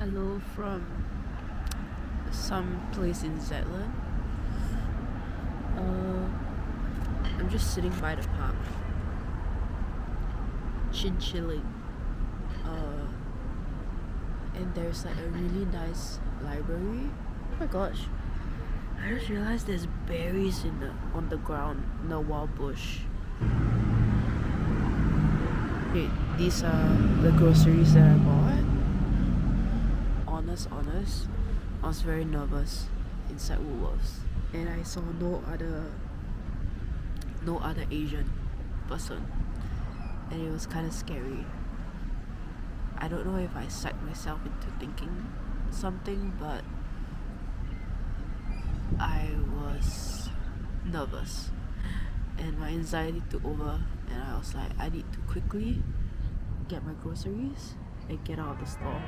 Hello from some place in Zetland. I'm just sitting by the park, chilling. Uh, and there's like a really nice library. Oh my gosh! I just realized there's berries on the ground in the wild bush. Wait, these are the groceries that I bought. Honest, I was very nervous inside Woolworths, and I saw no other Asian person, and it was kind of scary. I don't know if I psyched myself into thinking something, but I was nervous, and my anxiety took over, and I was like, I need to quickly get my groceries and get out of the store.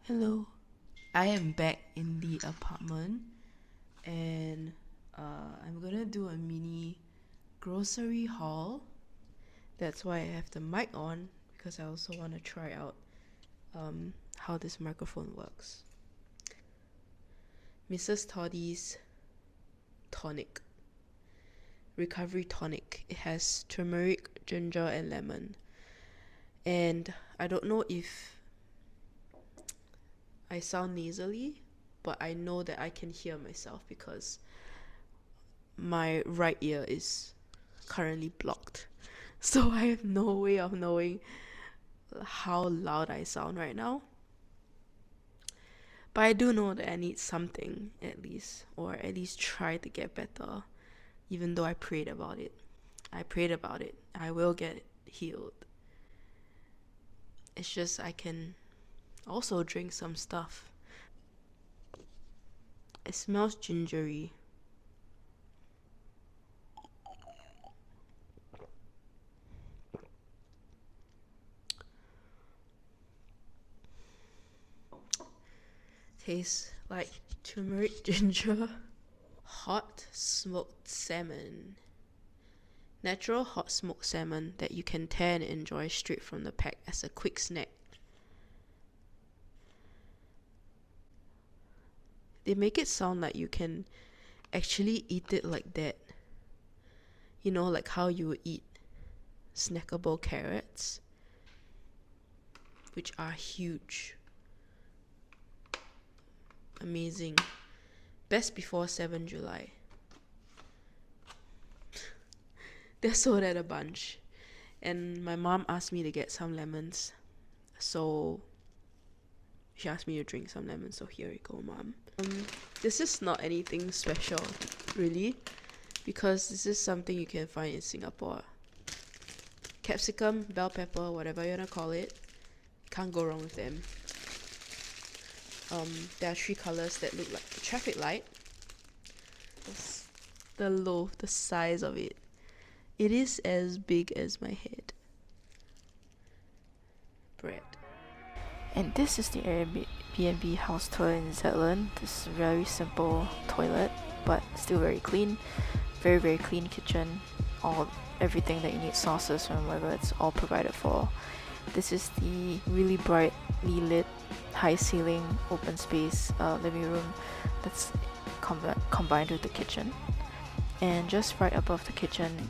Hello, I am back in the apartment, and I'm gonna do a mini grocery haul. That's why I have the mic on, because I also want to try out how this microphone works. Mrs. Toddy's tonic, recovery tonic. It has turmeric, ginger, and lemon. And I don't know if I sound nasally, but I know that I can hear myself because my right ear is currently blocked. So I have no way of knowing how loud I sound right now. But I do know that I need something at least, or at least try to get better, even though I prayed about it. I will get healed. It's just I can also drink some stuff. It smells gingery. Tastes like turmeric ginger. Hot smoked salmon. Natural hot smoked salmon that you can tear and enjoy straight from the pack as a quick snack. They make it sound like you can actually eat it like that. You know, like how you would eat snackable carrots, which are huge. Amazing. Best before 7 July. They're sold at a bunch. And my mom asked me to get some lemons. So she asked me to drink some lemons. So here you go, Mom. This is not anything special, really, because this is something you can find in Singapore. Capsicum, bell pepper, whatever you wanna call it. Can't go wrong with them. There are 3 colors that look like a traffic light. The loaf, the size of it. It is as big as my head. Bread. And this is the Airbnb house tour in Zetland. This is a very simple toilet, but still very clean. Very, very clean kitchen. Everything that you need, sauces and whatever, it's all provided for. This is the really brightly lit, high ceiling, open space living room that's combined with the kitchen. And just right above the kitchen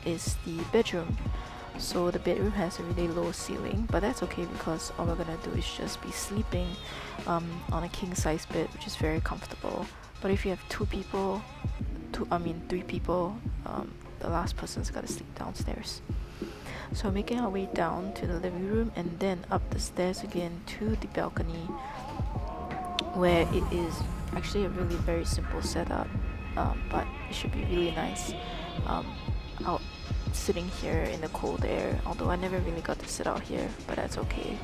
is the bedroom. So the bedroom has a really low ceiling, but that's okay because all we're gonna do is just be sleeping on a king size bed, which is very comfortable. But if you have 3 people, the last person's gotta sleep downstairs. So making our way down to the living room and then up the stairs again to the balcony, where it is actually a really very simple setup, but it should be really nice out sitting here in the cold air, although I never really got to sit out here, but that's okay.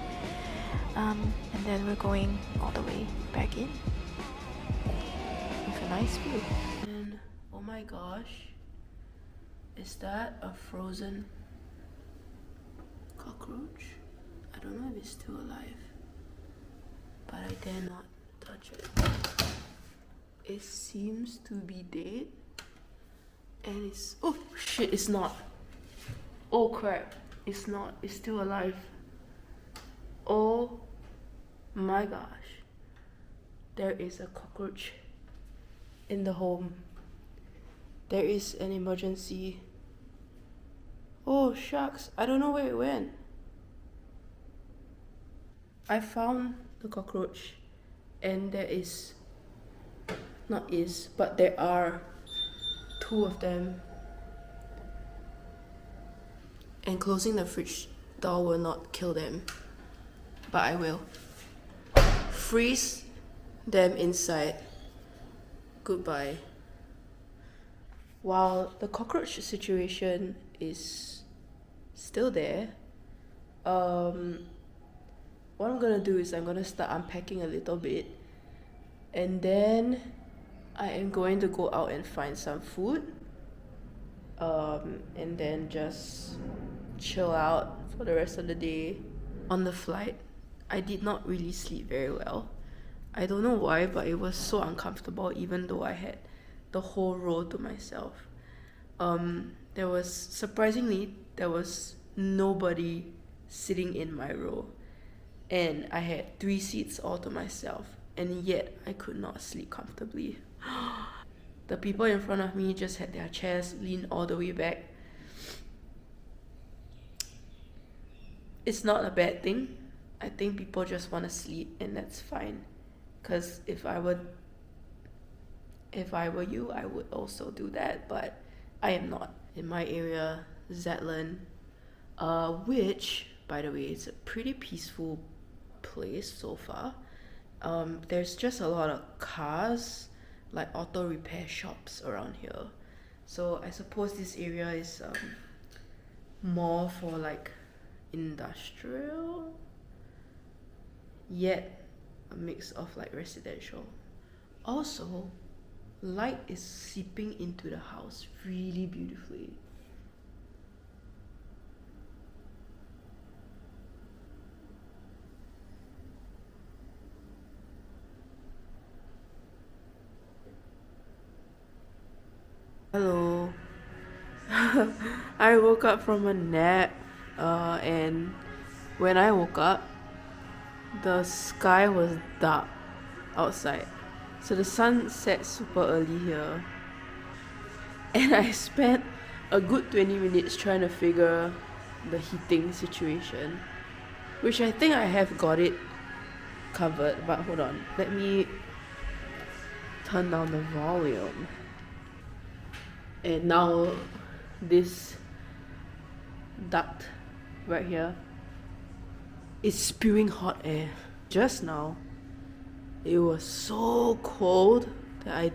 And then we're going all the way back in with a nice view. And oh my gosh, is that a frozen cockroach? I don't know if it's still alive, but I dare not touch it. It seems to be dead, and it's, oh shit, it's not. Oh crap, it's not, it's still alive. Oh my gosh, there is a cockroach in the home. There is an emergency. Oh shucks, I don't know where it went. I found the cockroach, and there is, but there are 2 of them. And closing the fridge door will not kill them, but I will freeze them inside. Goodbye. While the cockroach situation is still there, what I'm gonna do is I'm gonna start unpacking a little bit, and then I am going to go out and find some food, and then just chill out for the rest of the day. On the flight, I did not really sleep very well. I don't know why, but it was so uncomfortable even though I had the whole row to myself. There was nobody sitting in my row, and I had 3 seats all to myself, and yet I could not sleep comfortably. The people in front of me just had their chairs leaned all the way back. It's not a bad thing. I think people just want to sleep, and that's fine. Because if I were you, I would also do that, but I am not. In my area, Zetland, which, by the way, is a pretty peaceful place so far. There's just a lot of cars, like auto repair shops around here. So I suppose this area is more for like industrial, yet a mix of like residential. Also, light is seeping into the house really beautifully. Hello. I woke up from a nap, and when I woke up, the sky was dark outside. So the sun set super early here. And I spent a good 20 minutes trying to figure the heating situation, which I think I have got it covered, but hold on. Let me turn down the volume. And now this duct right here is spewing hot air. Just now, it was so cold that I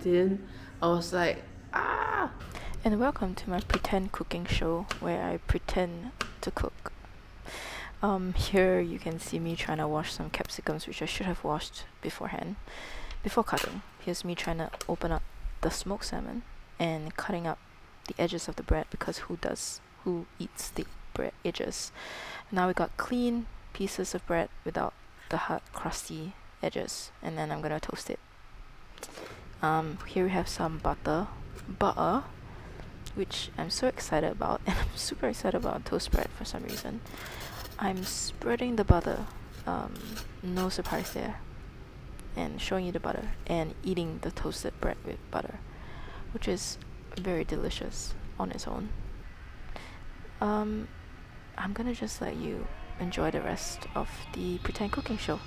was like, ah! And welcome to my pretend cooking show where I pretend to cook. Here you can see me trying to wash some capsicums, which I should have washed beforehand, before cutting. Here's me trying to open up the smoked salmon and cutting up the edges of the bread, because who eats the bread edges? Now we got clean pieces of bread without the hard crusty edges, and then I'm gonna toast it. Here we have some butter, which I'm so excited about, and I'm super excited about toast bread for some reason. I'm spreading the butter, no surprise there, and showing you the butter and eating the toasted bread with butter, which is very delicious on its own. I'm gonna just let you enjoy the rest of the pretend cooking show.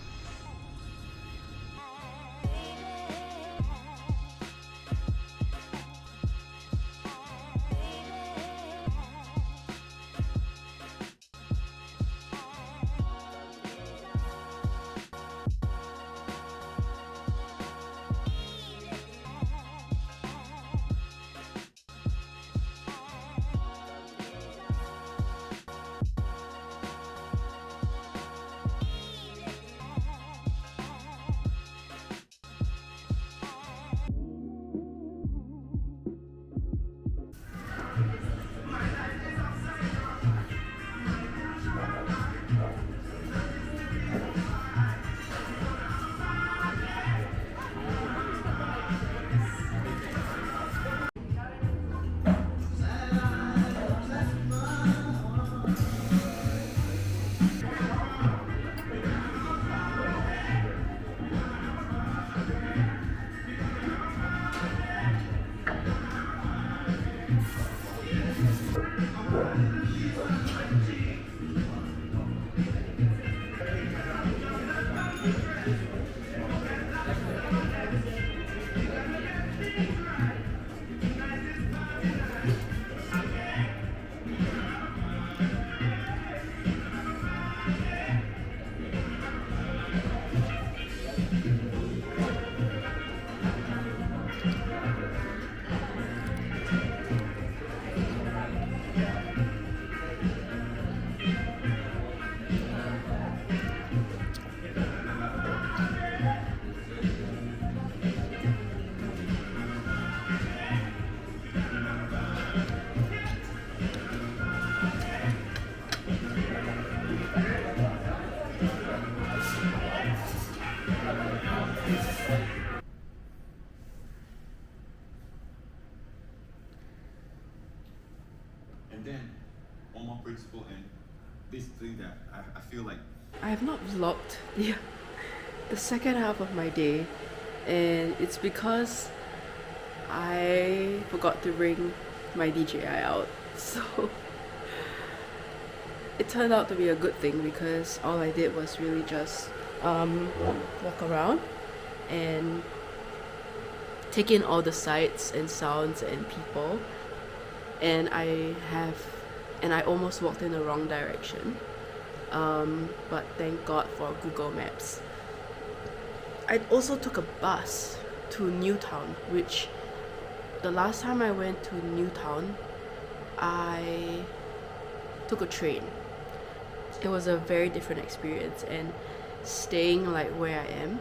And then, one more principle, and this thing that I feel like I have not vlogged the second half of my day, and it's because I forgot to bring my DJI out. So it turned out to be a good thing because all I did was really just walk around and take in all the sights and sounds and people. And I almost walked in the wrong direction. But thank God for Google Maps. I also took a bus to Newtown, which the last time I went to Newtown, I took a train. It was a very different experience, and staying like where I am,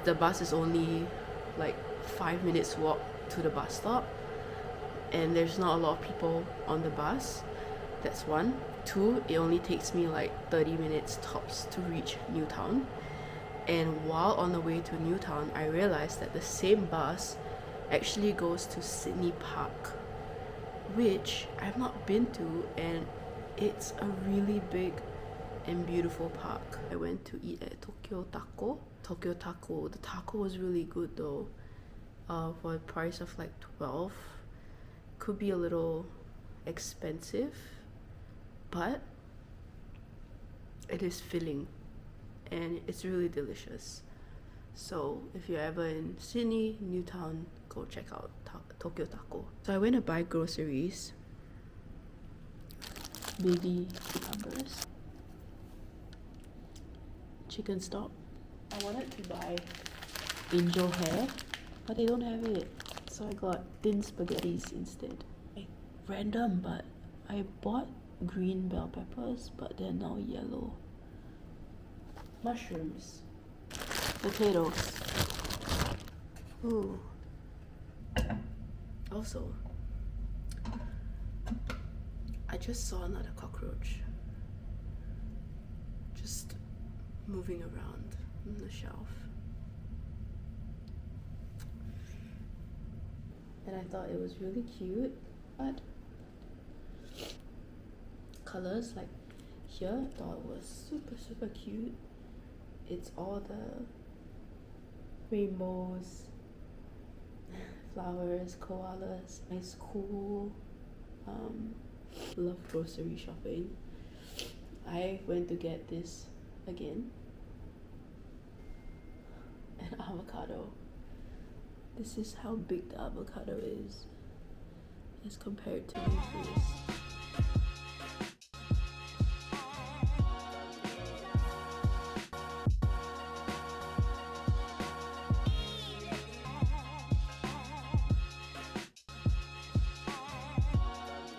the bus is only like 5 minutes walk to the bus stop, and there's not a lot of people on the bus. That's one. Two, it only takes me like 30 minutes tops to reach Newtown. And while on the way to Newtown, I realized that the same bus actually goes to Sydney Park, which I've not been to, and it's a really big and beautiful park. I went to eat at Tokyotaco. The taco was really good though. For a price of like 12. Could be a little expensive, but it is filling and it's really delicious. So if you're ever in Sydney, Newtown, go check out Tokyotaco. So I went to buy groceries. Baby cucumbers, chicken stock. I wanted to buy angel hair, but they don't have it. So I got thin spaghettis instead. Like, random, but I bought green bell peppers, but they're now yellow. Mushrooms. Potatoes. Ooh. Also, I just saw another cockroach. Just moving around on the shelf. And I thought it was really cute, but colors like here, I thought was super cute. It's all the rainbows, flowers, koalas, nice, cool. Love grocery shopping. I went to get this again, an avocado. This is how big the avocado is as compared to my face.